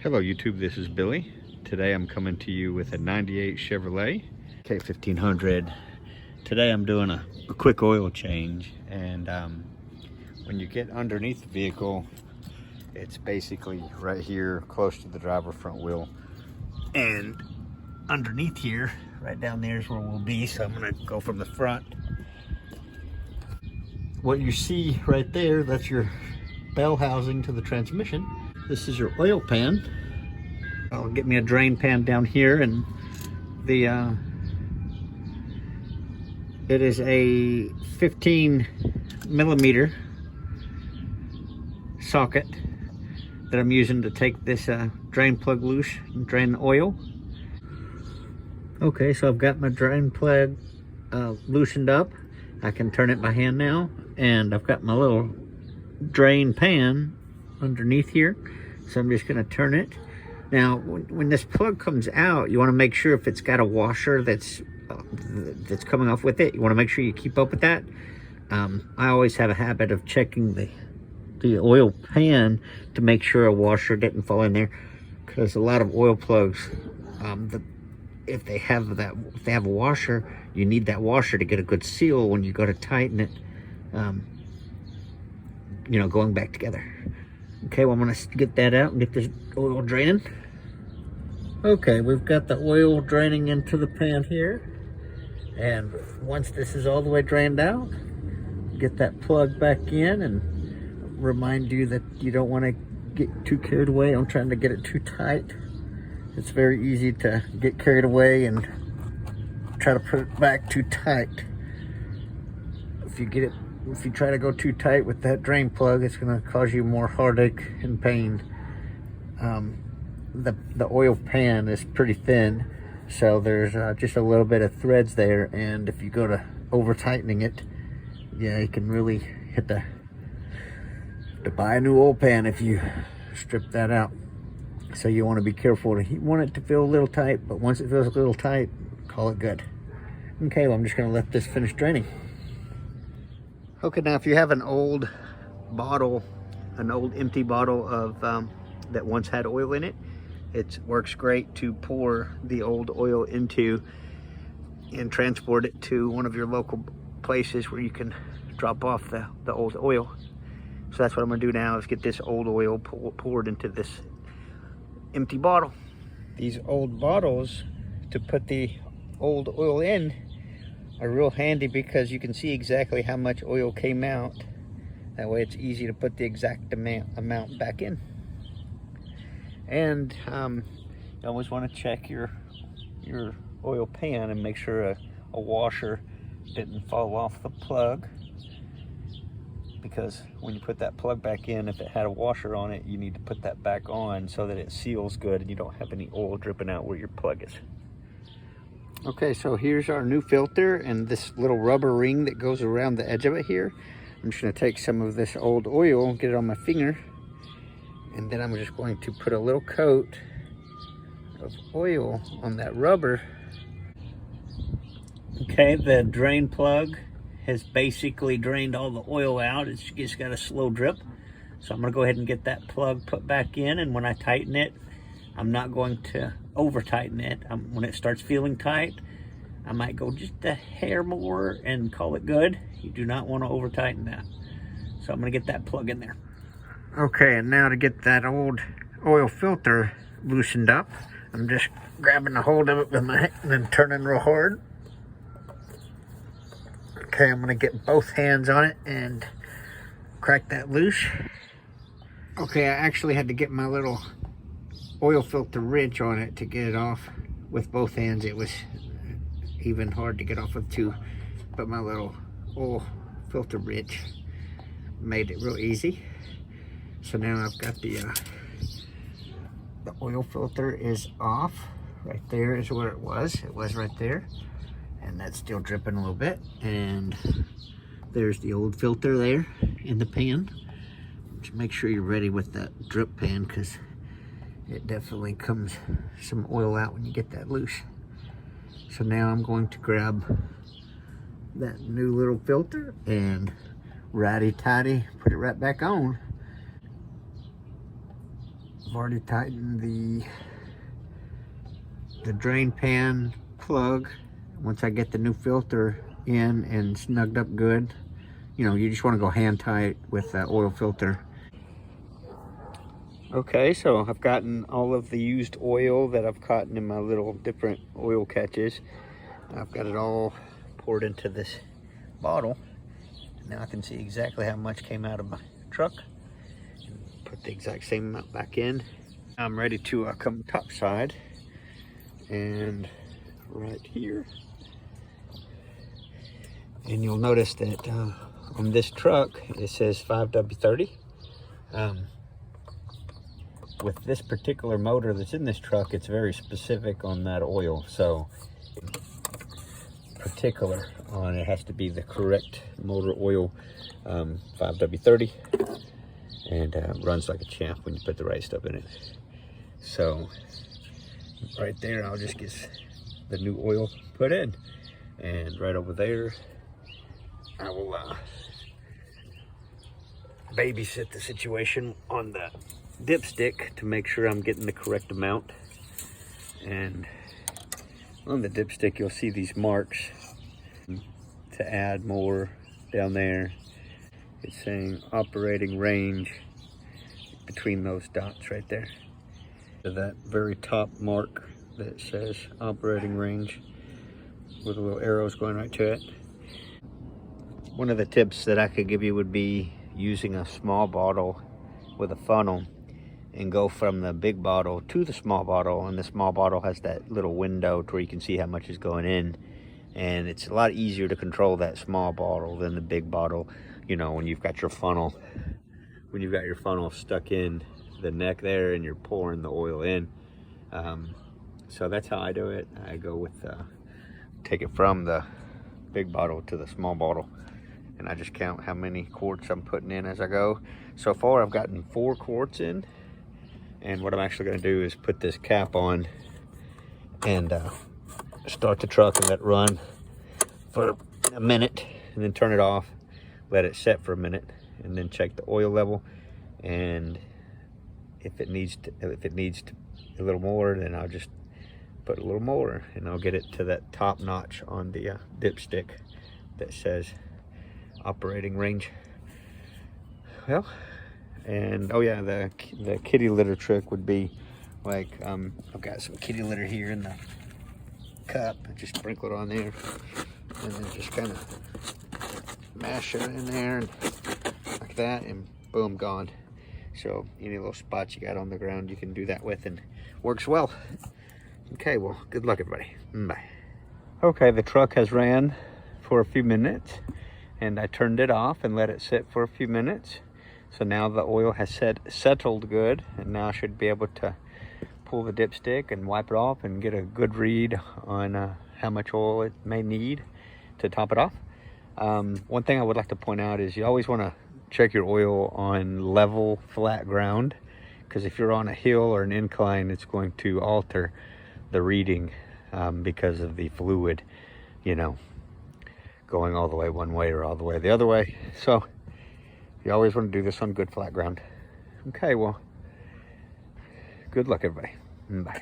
Hello YouTube, this is Billy. Today I'm coming to you with a 98 Chevrolet K1500. Today I'm doing a quick oil change, and when you get underneath the vehicle, it's basically right here close to the driver front wheel, and underneath here, right down there is where we'll be. So I'm gonna go from the front. What you see right there, that's your bell housing to the transmission. This is your oil pan. I'll get me a drain pan down here, and the it is a 15 millimeter socket that I'm using to take this drain plug loose and drain the oil. Okay, so I've got my drain plug loosened up. I can turn it by hand now, and I've got my little drain pan underneath here, so I'm just going to turn it. Now when this plug comes out, you want to make sure if it's got a washer that's coming off with it, you want to make sure you keep up with that. I always have a habit of checking the oil pan to make sure a washer didn't fall in there, because a lot of oil plugs, if they have a washer, you need that washer to get a good seal when you go to tighten it, you know, going back together. Okay, well, I'm gonna get that out and get this oil draining. Okay, we've got the oil draining into the pan here, and once this is all the way drained out, get that plug back in, and remind you that you don't want to get too carried away on trying to get it too tight. It's very easy to get carried away and try to put it back too tight. If you try to go too tight with that drain plug, it's going to cause you more heartache and pain. The oil pan is pretty thin, so there's just a little bit of threads there, and if you go to over tightening it, yeah, you can really hit to buy a new oil pan if you strip that out. So you want to be careful. You want it to feel a little tight, but once it feels a little tight, call it good. Okay, well, I'm just going to let this finish draining. Okay, now if you have an old bottle, an old empty bottle of that once had oil in it, it works great to pour the old oil into and transport it to one of your local places where you can drop off the old oil. So that's what I'm gonna do now, is get this old oil poured into this empty bottle. These old bottles, to put the old oil in, are real handy because you can see exactly how much oil came out. That way it's easy to put the exact amount back in. And you always want to check your oil pan and make sure a washer didn't fall off the plug, because when you put that plug back in, if it had a washer on it, you need to put that back on so that it seals good and you don't have any oil dripping out where your plug is. Okay, so here's our new filter and this little rubber ring that goes around the edge of it here. I'm just going to take some of this old oil and get it on my finger, and then I'm just going to put a little coat of oil on that rubber. Okay, the drain plug has basically drained all the oil out. It's just got a slow drip. So I'm going to go ahead and get that plug put back in, and when I tighten it, I'm not going to over tighten it. When it starts feeling tight, I might go just a hair more and call it good. You do not want to over tighten that. So I'm going to get that plug in there. Okay, and now to get that old oil filter loosened up, I'm just grabbing a hold of it with my hand and then turning real hard. Okay, I'm going to get both hands on it and crack that loose. Okay, I actually had to get my little oil filter wrench on it to get it off with both hands. It was even hard to get off with two, but my little oil filter wrench made it real easy. So now I've got the oil filter is off. Right there is where it was. It was right there, and that's still dripping a little bit. And there's the old filter there in the pan. Just make sure you're ready with that drip pan, because it definitely comes some oil out when you get that loose. So now I'm going to grab that new little filter and righty-tighty put it right back on. I've already tightened the drain pan plug. Once I get the new filter in and snugged up good, you know, you just want to go hand tight with that oil filter. Okay, so I've gotten all of the used oil that I've caught in my little different oil catches. I've got it all poured into this bottle. Now I can see exactly how much came out of my truck. Put the exact same amount back in. I'm ready to come top side, and right here. And you'll notice that on this truck it says 5W30. With this particular motor that's in this truck, it's very specific on that oil. So particular on it has to be the correct motor oil, 5W30, and runs like a champ when you put the right stuff in it. So right there, I'll just get the new oil put in, and right over there I will babysit the situation on the dipstick to make sure I'm getting the correct amount. And on the dipstick you'll see these marks to add more down there. It's saying operating range between those dots right there. So that very top mark that says operating range with the little arrows going right to it. One of the tips that I could give you would be using a small bottle with a funnel and go from the big bottle to the small bottle, and the small bottle has that little window to where you can see how much is going in, and it's a lot easier to control that small bottle than the big bottle, you know, when you've got your funnel stuck in the neck there and you're pouring the oil in. So that's how I do it. I go with take it from the big bottle to the small bottle, and I just count how many quarts I'm putting in as I go. So far I've gotten 4 quarts in. And what I'm actually going to do is put this cap on and start the truck and let it run for a minute, and then turn it off, let it set for a minute, and then check the oil level. And if it needs a little more, then I'll just put a little more, and I'll get it to that top notch on the dipstick that says operating range. Well. And oh yeah, the kitty litter trick would be like, I've got some kitty litter here in the cup. I just sprinkle it on there, and then just kind of mash it in there and like that, and boom, gone. So any little spots you got on the ground, you can do that with, and works well. Okay, well, good luck everybody. Bye. Okay, the truck has ran for a few minutes, and I turned it off and let it sit for a few minutes. So now the oil has settled good, and now I should be able to pull the dipstick and wipe it off and get a good read on how much oil it may need to top it off. One thing I would like to point out is you always want to check your oil on level, flat ground, because if you're on a hill or an incline, it's going to alter the reading because of the fluid, you know, going all the way one way or all the way the other way. So you always want to do this on good flat ground. Okay, well, good luck everybody. Bye.